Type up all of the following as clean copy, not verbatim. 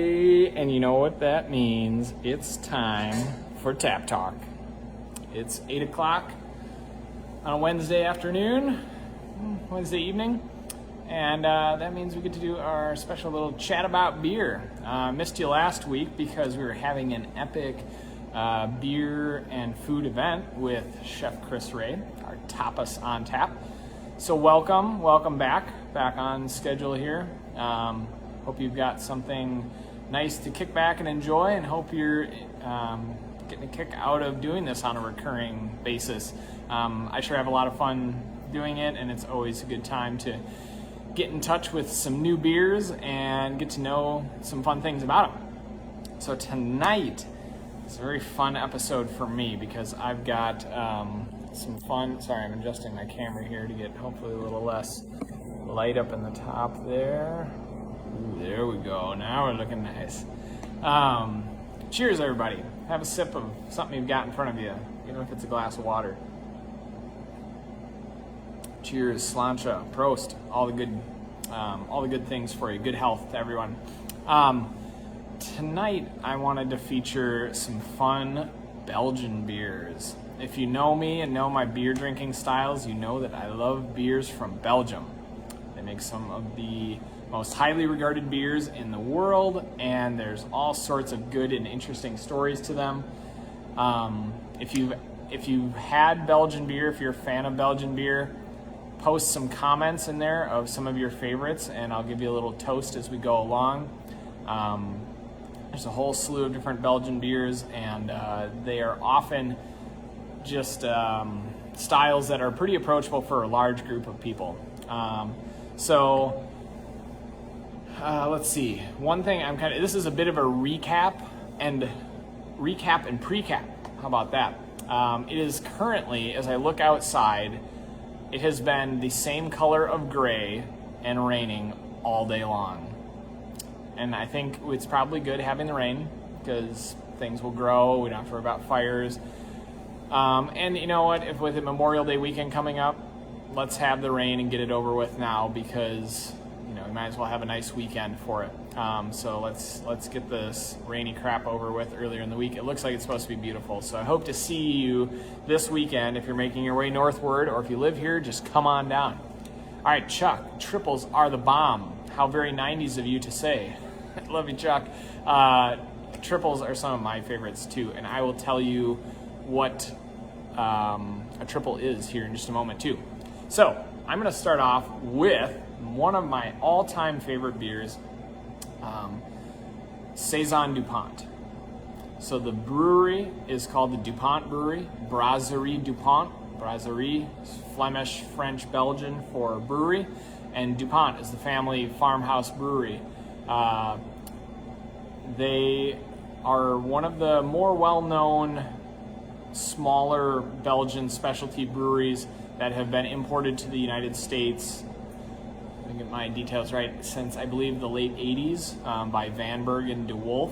Thursday, and you know what that means. It's time for Tap Talk. It's 8 o'clock on a Wednesday afternoon, Wednesday evening, and that means we get to do our special little chat about beer. Missed you last week because we were having an epic beer and food event with Chef Chris Ray, our tapas on tap. So welcome back on schedule here. Hope you've got something nice to kick back and enjoy, and hope you're getting a kick out of doing this on a recurring basis. I sure have a lot of fun doing it, and it's always a good time to get in touch with some new beers and get to know some fun things about them. So tonight is a very fun episode for me because I've got some fun. Sorry, I'm adjusting my camera here to get hopefully a little less light up in the top there. Ooh, there we go. Now we're looking nice. Cheers, everybody. Have a sip of something you've got in front of you, even if it's a glass of water. Cheers, slancha, prost, all the good things for you. Good health to everyone. Tonight, I wanted to feature some fun Belgian beers. If you know me and know my beer drinking styles, you know that I love beers from Belgium. They make some of the most highly regarded beers in the world, and there's all sorts of good and interesting stories to them. If you've had Belgian beer, if you're a fan of Belgian beer, post some comments in there of some of your favorites, and I'll give you a little toast as we go along. There's a whole slew of different Belgian beers, and they are often just styles that are pretty approachable for a large group of people. Let's see. One thing this is a bit of a recap and precap. How about that? It is currently, as I look outside, it has been the same color of gray and raining all day long. And I think it's probably good having the rain because things will grow. We don't have to worry about fires. And you know what? If with the Memorial Day weekend coming up, let's have the rain and get it over with now because we might as well have a nice weekend for it. So let's get this rainy crap over with earlier in the week. It looks like it's supposed to be beautiful. So I hope to see you this weekend if you're making your way northward, or if you live here, just come on down. All right, Chuck, triples are the bomb. How very 90s of you to say. Love you, Chuck. Triples are some of my favorites too, and I will tell you what a triple is here in just a moment too. So I'm going to start off with one of my all-time favorite beers, Saison DuPont. So the brewery is called the DuPont Brewery, Brasserie DuPont. Brasserie, Flemish, French, Belgian for brewery, and DuPont is the family farmhouse brewery. They are one of the more well-known smaller Belgian specialty breweries that have been imported to the United States, let me get my details right, since I believe the late 80s by Vanberg and DeWolf.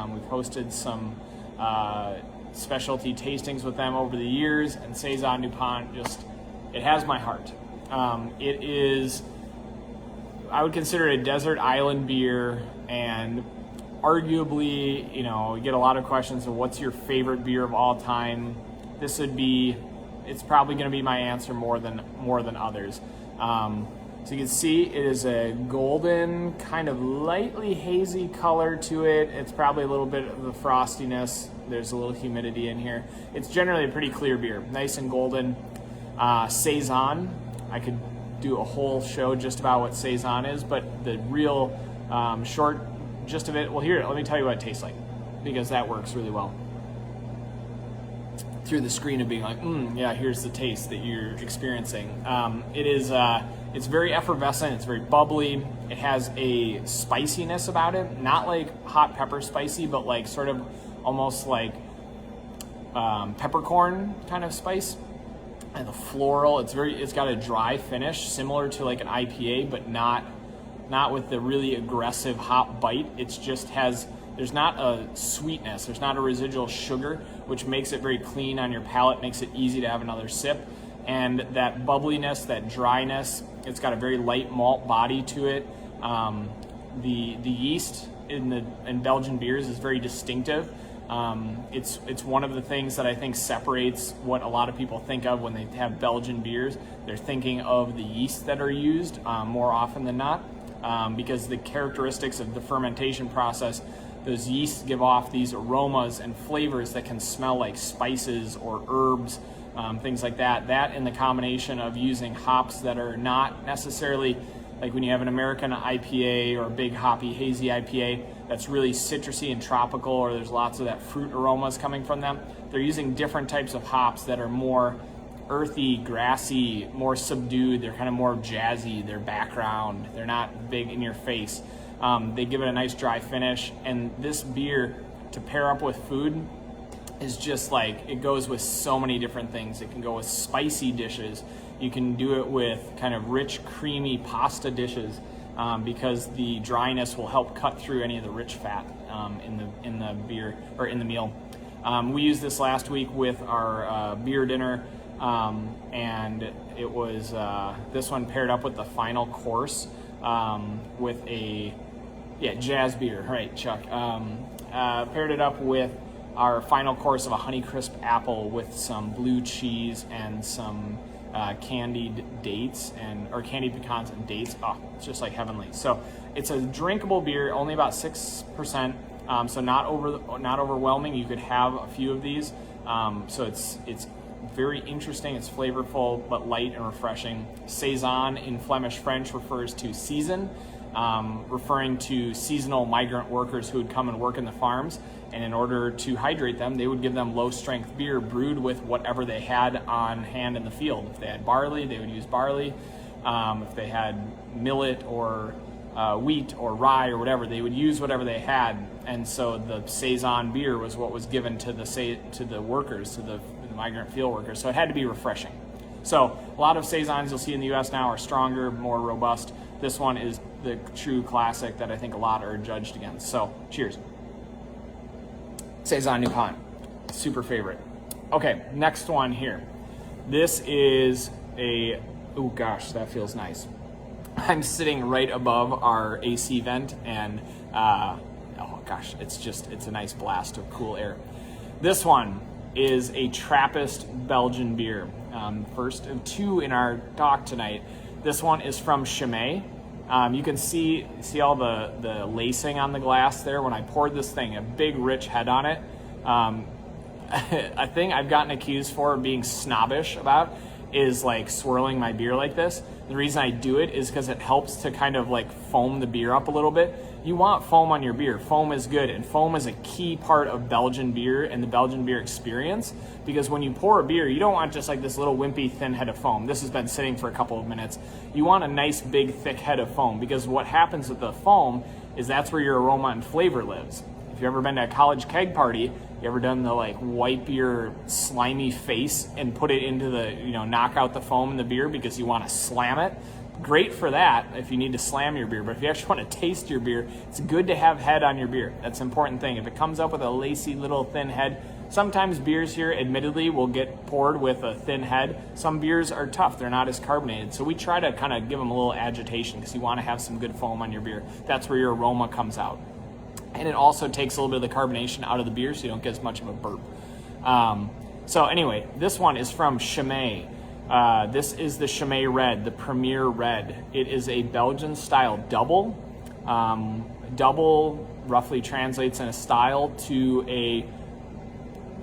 We've hosted some specialty tastings with them over the years, and Saison DuPont it has my heart. It is, I would consider it a desert island beer, and arguably, you get a lot of questions of what's your favorite beer of all time. It's probably going to be my answer more than others. So you can see it is a golden, kind of lightly hazy color to it. It's probably a little bit of the frostiness. There's a little humidity in here. It's generally a pretty clear beer, nice and golden. Saison, I could do a whole show just about what Saison is, but the real short gist of it, well, here, let me tell you what it tastes like, because that works really well. Through the screen of being like, yeah, here's the taste that you're experiencing. It's very effervescent, it's very bubbly. It has a spiciness about it, not like hot pepper spicy, but like sort of almost like peppercorn kind of spice. And the floral, it's got a dry finish, similar to like an IPA, but not with the really aggressive hop bite. There's not a sweetness, there's not a residual sugar, which makes it very clean on your palate, makes it easy to have another sip. And that bubbliness, that dryness, it's got a very light malt body to it. The yeast in Belgian beers is very distinctive. It's one of the things that I think separates what a lot of people think of when they have Belgian beers. They're thinking of the yeast that are used more often than not, because the characteristics of the fermentation process, those yeasts give off these aromas and flavors that can smell like spices or herbs, things like that. That and the combination of using hops that are not necessarily like when you have an American IPA or a big hoppy hazy IPA that's really citrusy and tropical, or there's lots of that fruit aromas coming from them. They're using different types of hops that are more earthy, grassy, more subdued. They're kind of more jazzy, their background. They're not big in your face. They give it a nice dry finish. And this beer, to pair up with food, is just like, it goes with so many different things. It can go with spicy dishes. You can do it with kind of rich, creamy pasta dishes, because the dryness will help cut through any of the rich fat in the beer or in the meal. We used this last week with our beer dinner, and it was this one paired up with the final course with a jazz beer, right, Chuck? Paired it up with our final course of a Honeycrisp apple with some blue cheese and some candied dates or candied pecans and dates. Oh, it's just like heavenly. So it's a drinkable beer, only about 6%. So not overwhelming. You could have a few of these. So it's very interesting. It's flavorful but light and refreshing. Saison in Flemish French refers to season, referring to seasonal migrant workers who would come and work in the farms. And in order to hydrate them, they would give them low-strength beer brewed with whatever they had on hand in the field. If they had barley, they would use barley. If they had millet or wheat or rye or whatever, they would use whatever they had. And so the Saison beer was what was given to the workers, to the migrant field workers. So it had to be refreshing. So a lot of Saisons you'll see in the U.S. now are stronger, more robust. This one is the true classic that I think a lot are judged against. So cheers. Saison New Holland, super favorite. Okay, next one here. This is oh gosh, that feels nice. I'm sitting right above our AC vent, and oh gosh, it's a nice blast of cool air. This one is a Trappist Belgian beer. First of two in our dock tonight. This one is from Chime. You can see all the lacing on the glass there. When I poured this thing, a big rich head on it. A thing I've gotten accused for being snobbish about is like swirling my beer like this. The reason I do it is because it helps to kind of like foam the beer up a little bit. You want foam on your beer. Foam is good, and foam is a key part of Belgian beer and the Belgian beer experience, because when you pour a beer, you don't want just like this little wimpy thin head of foam. This has been sitting for a couple of minutes. You want a nice big thick head of foam, because what happens with the foam is that's where your aroma and flavor lives. If you've ever been to a college keg party, you ever done the like wipe your slimy face and put it into the, knock out the foam in the beer because you want to slam it? Great for that if you need to slam your beer, but if you actually want to taste your beer, it's good to have head on your beer. That's an important thing. If it comes up with a lacy little thin head, sometimes beers here admittedly will get poured with a thin head. Some beers are tough, they're not as carbonated, so we try to kind of give them a little agitation because you want to have some good foam on your beer. That's where your aroma comes out. And it also takes a little bit of the carbonation out of the beer so you don't get as much of a burp. So anyway, this one is from Chime. This is the Chime Red, the Premier Red. It is a Belgian-style double. Double roughly translates in a style to a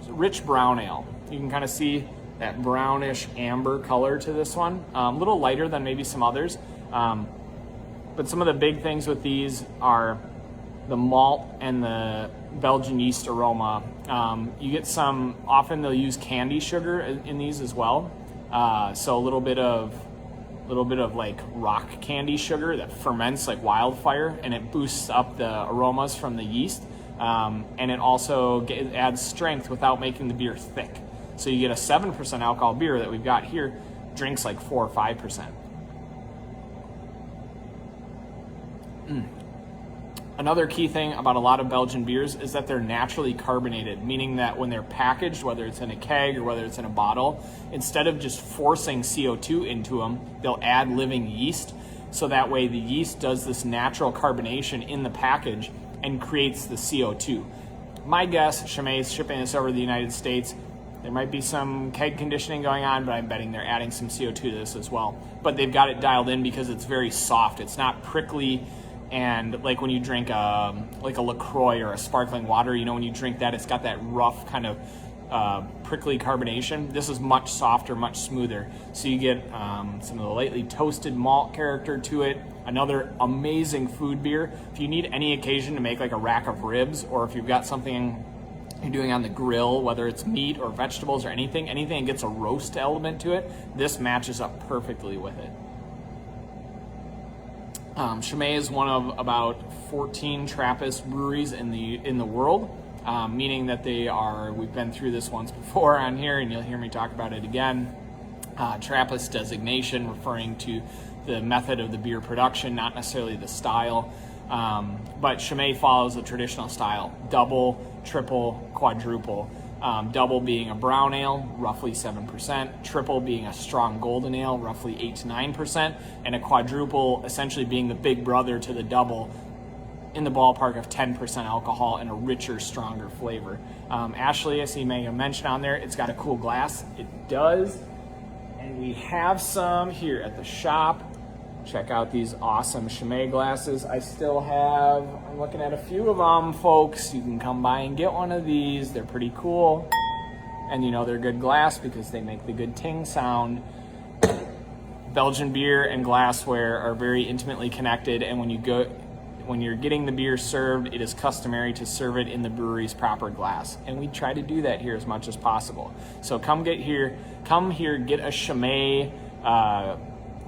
rich brown ale. You can kind of see that brownish amber color to this one. A little lighter than maybe some others. But some of the big things with these are the malt and the Belgian yeast aroma. You get some, often they'll use candy sugar in these as well. So a little bit of like rock candy sugar that ferments like wildfire, and it boosts up the aromas from the yeast. And it also adds strength without making the beer thick. So you get a 7% alcohol beer that we've got here, drinks like 4 or 5%. Another key thing about a lot of Belgian beers is that they're naturally carbonated, meaning that when they're packaged, whether it's in a keg or whether it's in a bottle, instead of just forcing CO2 into them, they'll add living yeast. So that way the yeast does this natural carbonation in the package, and creates the CO2. My guess, Chime is shipping this over to the United States. There might be some keg conditioning going on, but I'm betting they're adding some CO2 to this as well. But they've got it dialed in because it's very soft. It's not prickly, and like when you drink like a LaCroix or a sparkling water, you know, when you drink that, it's got that rough kind of prickly carbonation. This is much softer, much smoother. So you get some of the lightly toasted malt character to it. Another amazing food beer. If you need any occasion to make like a rack of ribs, or if you've got something you're doing on the grill, whether it's meat or vegetables or anything that gets a roast element to it, this matches up perfectly with it. Chime is one of about 14 Trappist breweries in the world, meaning that we've been through this once before on here, and you'll hear me talk about it again. Trappist designation referring to the method of the beer production, not necessarily the style. But Chime follows the traditional style: double, triple, quadruple. Double being a brown ale, roughly 7%, triple being a strong golden ale, roughly 8 to 9%, and a quadruple essentially being the big brother to the double, in the ballpark of 10% alcohol and a richer, stronger flavor. Ashley, I see you made a mention on there, it's got a cool glass. It does, and we have some here at the shop. Check out these awesome Chime glasses. I'm looking at a few of them, folks. You can come by and get one of these. They're pretty cool. And you know they're good glass because they make the good ting sound. Belgian beer and glassware are very intimately connected, and when you're getting the beer served, it is customary to serve it in the brewery's proper glass. And we try to do that here as much as possible. So come here, get a Chime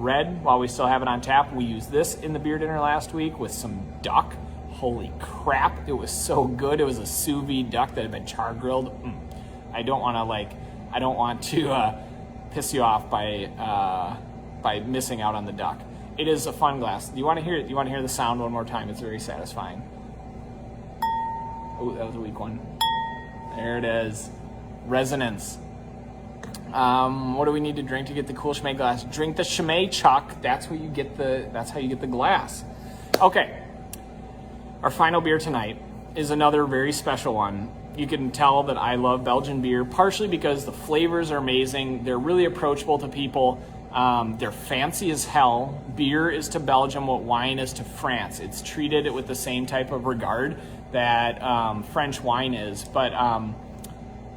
red while we still have it on tap. We used this in the beer dinner last week with some duck. Holy crap, it was so good. It was a sous vide duck that had been char grilled. I don't want to piss you off by missing out on the duck. It is a fun glass. Do you want to hear the sound one more time? It's very satisfying. Oh, that was a weak one. There it is. Resonance. What do we need to drink to get the cool Chime glass? Drink the Chime Chuck. That's how you get the glass. Okay. Our final beer tonight is another very special one. You can tell that I love Belgian beer, partially because the flavors are amazing. They're really approachable to people. They're fancy as hell. Beer is to Belgium what wine is to France. It's treated with the same type of regard that French wine is. But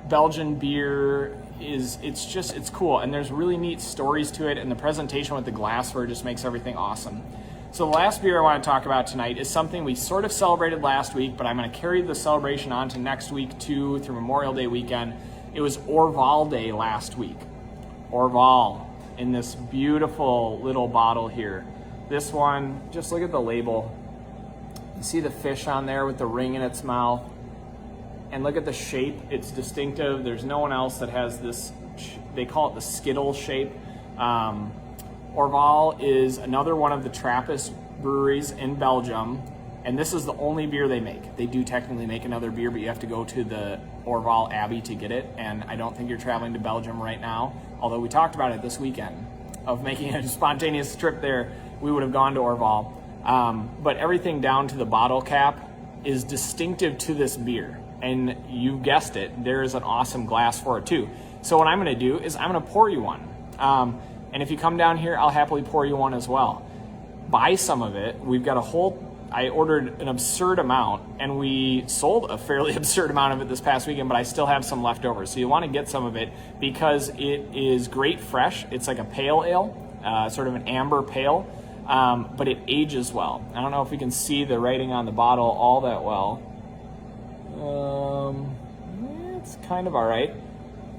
Belgian beer it's cool, and there's really neat stories to it, and the presentation with the glassware just makes everything awesome. So the last beer I want to talk about tonight is something we sort of celebrated last week, but I'm going to carry the celebration on to next week too, through Memorial Day weekend. It was Orval Day last week. Orval in this beautiful little bottle here. This one, just look at the label. You see the fish on there with the ring in its mouth. And look at the shape, it's distinctive. There's no one else that has this, they call it the Skittle shape. Orval is another one of the Trappist breweries in Belgium, and this is the only beer they make. They do technically make another beer, but you have to go to the Orval Abbey to get it, and I don't think you're traveling to Belgium right now, although we talked about it this weekend, of making a spontaneous trip there. We would have gone to Orval. But everything down to the bottle cap is distinctive to this beer. And you guessed it, there is an awesome glass for it too. So what I'm gonna do is I'm gonna pour you one. And if you come down here, I'll happily pour you one as well. Buy some of it. We've got I ordered an absurd amount, and we sold a fairly absurd amount of it this past weekend, but I still have some left over. So you wanna get some of it because it is great fresh. It's like a pale ale, sort of an amber pale, but it ages well. I don't know if we can see the writing on the bottle all that well. It's kind of all right.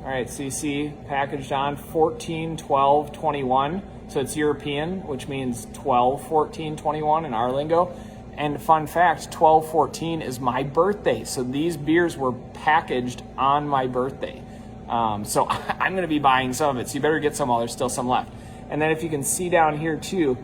All right, so you see packaged on 14, 12, 21. So it's European, which means 12, 14, 21 in our lingo. And fun fact, 12, 14 is my birthday. So these beers were packaged on my birthday. So I'm going to be buying some of it. So you better get some while there's still some left. And then if you can see down here too,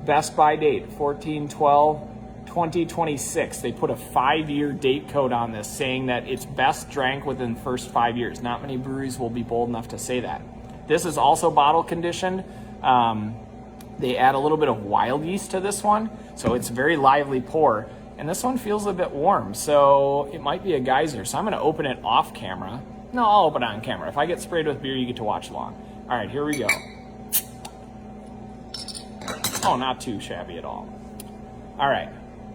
best by date, 14, 12, 2026. They put a 5-year date code on this saying that it's best drank within the first 5 years. Not many breweries will be bold enough to say that. This is also bottle conditioned. They add a little bit of wild yeast to this one, so it's very lively pour. And this one feels a bit warm, so it might be a geyser. So I'm gonna open it off camera. No, I'll open it on camera. If I get sprayed with beer, you get to watch along. All right, here we go. Oh, not too shabby at all. All right,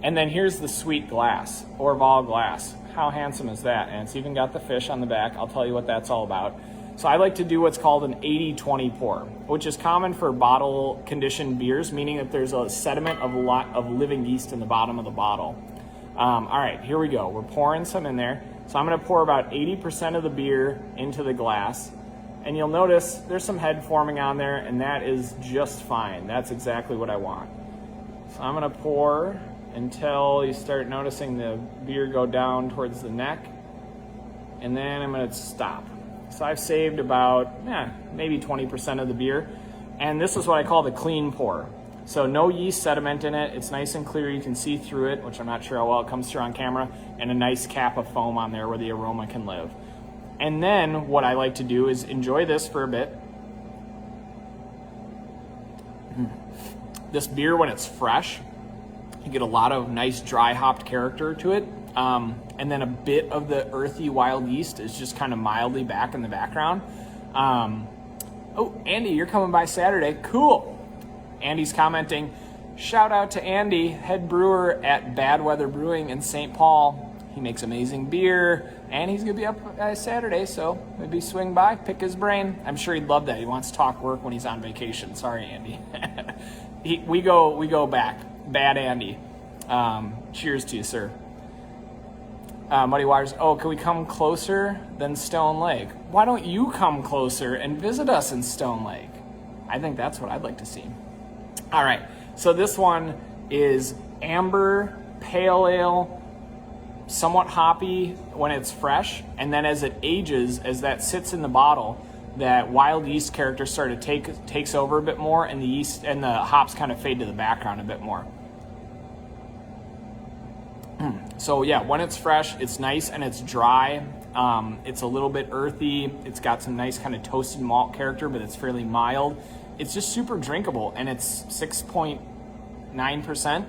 and then here's the sweet glass, Orval glass. How handsome is that? And it's even got the fish on the back. I'll tell you what that's all about. So I like to do what's called an 80-20 pour, which is common for bottle conditioned beers, meaning that there's a sediment of a lot of living yeast in the bottom of the bottle. All right, here we go. We're pouring some in there. So I'm gonna pour about 80% of the beer into the glass. And you'll notice there's some head forming on there, and that is just fine. That's exactly what I want. So I'm gonna pour until you start noticing the beer go down towards the neck, and then I'm gonna stop. So I've saved about maybe 20% of the beer, and this is what I call the clean pour. So no yeast sediment in it. It's nice and clear. You can see through it, which I'm not sure how well it comes through on camera, and a nice cap of foam on there where the aroma can live. And then what I like to do is enjoy this for a bit. This beer, when it's fresh, you get a lot of nice dry hopped character to it. And then a bit of the earthy wild yeast is just kind of mildly back in the background. Oh, Andy, you're coming by Saturday. Cool. Andy's commenting, shout out to Andy, head brewer at Bad Weather Brewing in St. Paul. He makes amazing beer, and he's gonna be up Saturday, so maybe swing by, pick his brain. I'm sure he'd love that. He wants to talk work when he's on vacation. Sorry, Andy. We go back. Bad Andy. Cheers to you, sir. Muddy Waters, can we come closer than Stone Lake? Why don't you come closer and visit us in Stone Lake? I think that's what I'd like to see. All right, so this one is amber, pale ale, somewhat hoppy when it's fresh, and then as it ages, as that sits in the bottle, that wild yeast character sort of takes over a bit more, and the yeast and the hops kind of fade to the background a bit more. So yeah, when it's fresh, it's nice and it's dry. It's a little bit earthy. It's got some nice kind of toasted malt character, but it's fairly mild. It's just super drinkable, and it's 6.9%.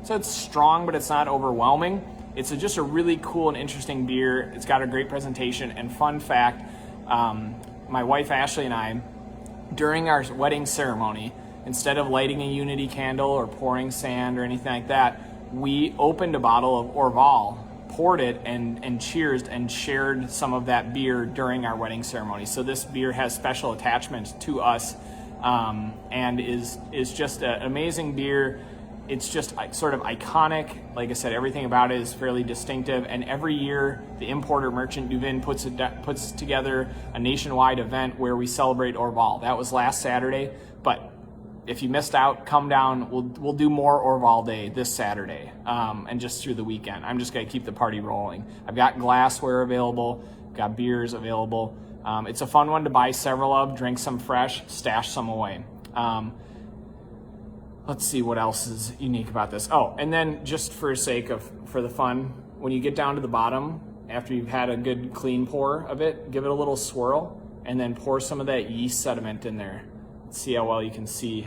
So it's strong, but it's not overwhelming. It's just a really cool and interesting beer. It's got a great presentation. And fun fact, my wife Ashley and I, during our wedding ceremony, instead of lighting a unity candle or pouring sand or anything like that, we opened a bottle of Orval, poured it, and cheersed and shared some of that beer during our wedding ceremony. So this beer has special attachment to us, and is just an amazing beer. It's just sort of iconic. Like I said, everything about it is fairly distinctive. And every year, the importer Merchant Duvin puts together a nationwide event where we celebrate Orval. That was last Saturday, but if you missed out, come down. We'll do more Orval Day this Saturday, and just through the weekend. I'm just gonna keep the party rolling. I've got glassware available, got beers available. It's a fun one to buy several of, drink some fresh, stash some away. Let's see what else is unique about this. Oh, and then just for the fun, when you get down to the bottom, after you've had a good clean pour of it, give it a little swirl, and then pour some of that yeast sediment in there. See how well you can see.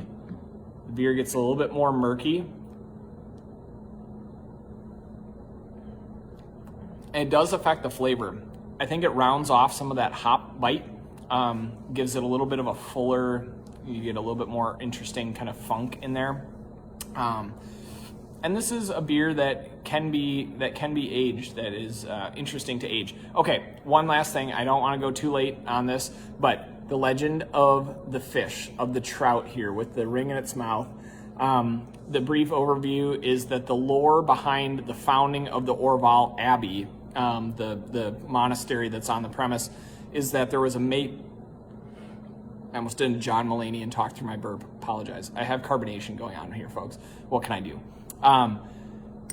The beer gets a little bit more murky. And it does affect the flavor. I think it rounds off some of that hop bite, gives it a little bit of a fuller, you get a little bit more interesting kind of funk in there. And this is a beer that can be aged, that is interesting to age. Okay, one last thing. I don't want to go too late on this, but the legend of the fish, of the trout here with the ring in its mouth. The brief overview is that the lore behind the founding of the Orval Abbey, the monastery that's on the premise, is that there was a mate. I almost did John Mulaney and talk through my burp. Apologize. I have carbonation going on here, folks. What can I do?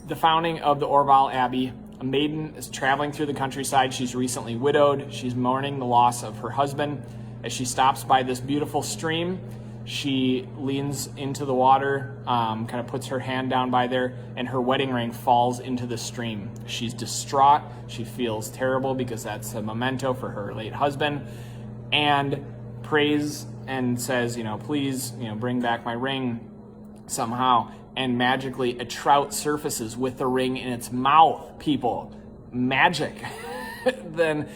The founding of the Orval Abbey, a maiden is traveling through the countryside. She's recently widowed. She's mourning the loss of her husband. As she stops by this beautiful stream, she leans into the water, kind of puts her hand down by there, and her wedding ring falls into the stream. She's distraught. She feels terrible because that's a memento for her late husband, and prays and says, please, bring back my ring somehow. and magically a trout surfaces with the ring in its mouth, people. Magic. Then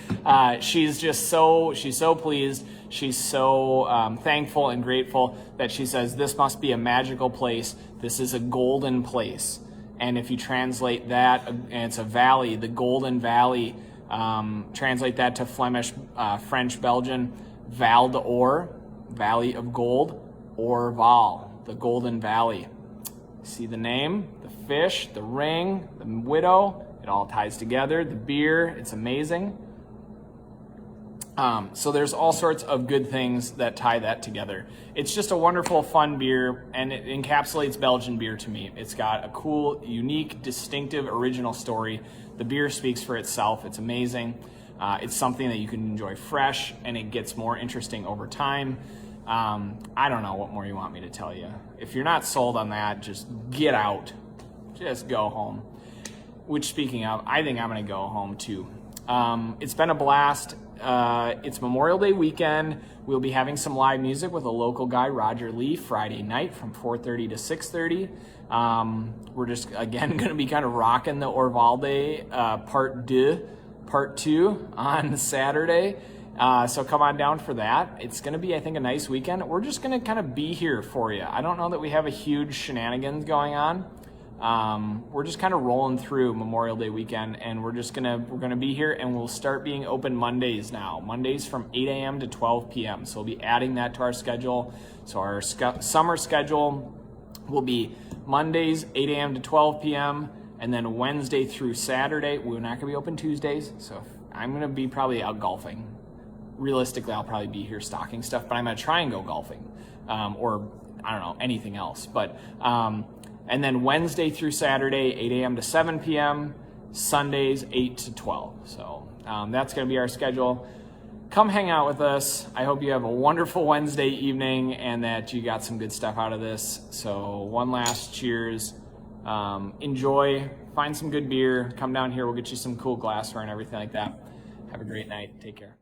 she's so pleased. She's so thankful and grateful that she says, this must be a magical place. This is a golden place. And if you translate that, and it's a valley, the Golden Valley, translate that to Flemish, French, Belgian, Val d'Or, Valley of Gold, Orval, the Golden Valley. See the name, the fish, the ring, the widow, it all ties together. The beer, it's amazing. So there's all sorts of good things that tie that together. It's just a wonderful, fun beer, and it encapsulates Belgian beer to me. It's got a cool, unique, distinctive, original story. The beer speaks for itself. It's amazing. It's something that you can enjoy fresh, and it gets more interesting over time. I don't know what more you want me to tell you. If you're not sold on that, just get out. Just go home. Which, speaking of, I think I'm going to go home too. It's been a blast. It's Memorial Day weekend. We'll be having some live music with a local guy, Roger Lee, Friday night from 4:30 to 6:30. We're just, again, going to be kind of rocking the Orval Day part 2 on Saturday. So come on down for that. It's going to be, I think, a nice weekend. We're just going to kind of be here for you. I don't know that we have a huge shenanigans going on. We're just kind of rolling through Memorial Day weekend, and we're gonna be here, and we'll start being open Mondays now. Mondays from 8 a.m. to 12 p.m. So we'll be adding that to our schedule. So our summer schedule will be Mondays 8 a.m. to 12 p.m. and then Wednesday through Saturday. We're not gonna be open Tuesdays, so I'm gonna be probably out golfing. Realistically, I'll probably be here stocking stuff, but I'm gonna try and go golfing, or I don't know, anything else. But and then Wednesday through Saturday, 8 a.m. to 7 p.m., Sundays, 8 to 12. So that's going to be our schedule. Come hang out with us. I hope you have a wonderful Wednesday evening and that you got some good stuff out of this. So one last cheers. Enjoy. Find some good beer. Come down here. We'll get you some cool glassware and everything like that. Have a great night. Take care.